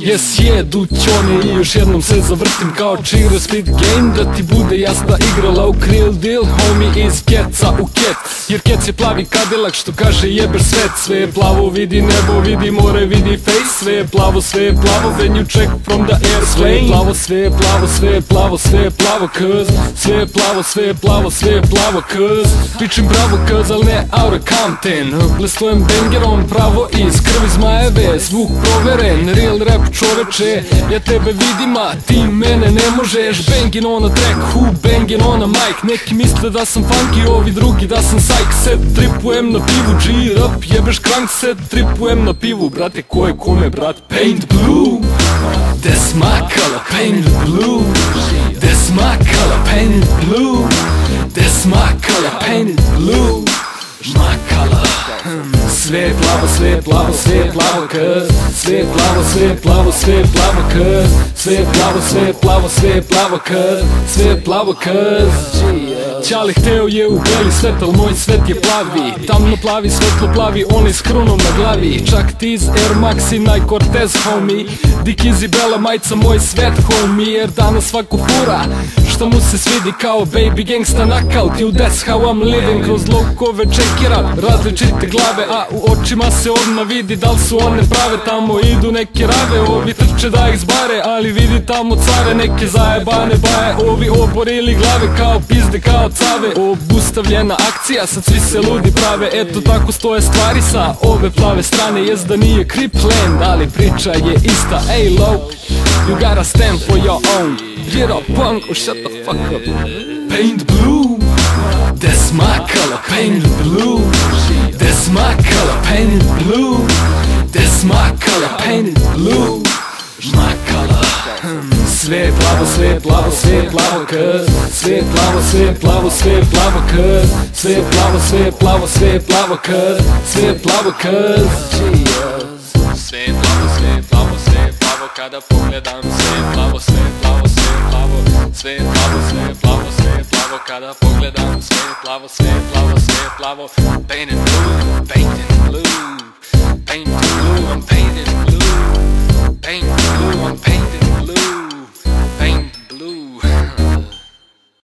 Jes jedu ćone i još jednom se zavrtim kao Cheeto Speed Game. Da ti bude jasna igrala u Krill Deal, homie iz Keca u Ket. Jer Kec je plavi Cadillac što kaže jebeš svet. Sve je plavo, vidi nebo, vidi more, vidi face. Sve je plavo, when you check from the airplane. Sve je plavo, sve je plavo, sve je plavo, sve je plavo, cuz. Sve je plavo, sve je plavo, sve je plavo, cuz. Pičim bravo, cuz, al ne out of Compton. Blestujem bangerom, pravo iz krvi zmajeve. Zvuk proveren, real rap čoveče. Ja tebe vidim, a ti mene ne možeš. Bangin on a track, who bangin on a mic. Neki misle da sam funky, ovi drugi da sam psych. Set tripujem na pivu, G-Up, jebeš krank. Set tripujem na pivu, brate, ko je kome, brat? Paint blue, that's my color. Painted blue, that's my color. Painted blue, that's my color. Painted blue, my color. Sve je plavo, sve je plavo, sve je plavo, cuz. Sve je plavo, sve je plavo, sve je plavo, cuz. Sve je plavo, sve je plavo, sve je plavo, cuz. Sve je plavo, cuz. Ćale hteo je u beli svet, al moj svet je plavi. Tamno plavi, svetlo plavi, onaj s krunom na glavi. Chuck Tees, Air Max i Nike Cortez, homie. Dick Izabella, majica moj svet, homie. Jer danas svako fura što mu se svidi kao baby gangsta knockout. You that's how I'm living, kroz lokove čekira različite glave, a u očima se odmah vidi da li su one prave. Tamo idu neke rave, ovi trče da ih zbare, ali vidi tamo care neke zajebane baje. Ovi oborili glave kao pizde, kao cave. Obustavljena akcija, sad svi se ludi prave. Eto tako stoje stvari sa ove plave strane. Jes da nije Cripland, ali priča je ista. Ey low, you gotta stand for your own. Get up punk or shut the fuck up. Paint blue, that's my color. Painted blue, that's my color. Painted blue, that's my color. Painted blue, my color. Sve je plavo, sve je plavo, sve je plavo, cuz. Sve je plavo, sve je plavo, sve je plavo, cuz. Sve je plavo, sve je plavo, sve je plavo, cuz. Sve je plavo, cuz. Sve je plavo, sve je plavo, sve je plavo, kada pogledam. Sve je plavo, sve je plavo, sve je plavo. Sve je plavo, sve je plavo, sve je plavo, kada pogledam. Sve je plavo, sve je plavo, sve je plavo. Painted blue, painted blue. Painted blue, I'm painted blue. Painted blue, I'm painted blue.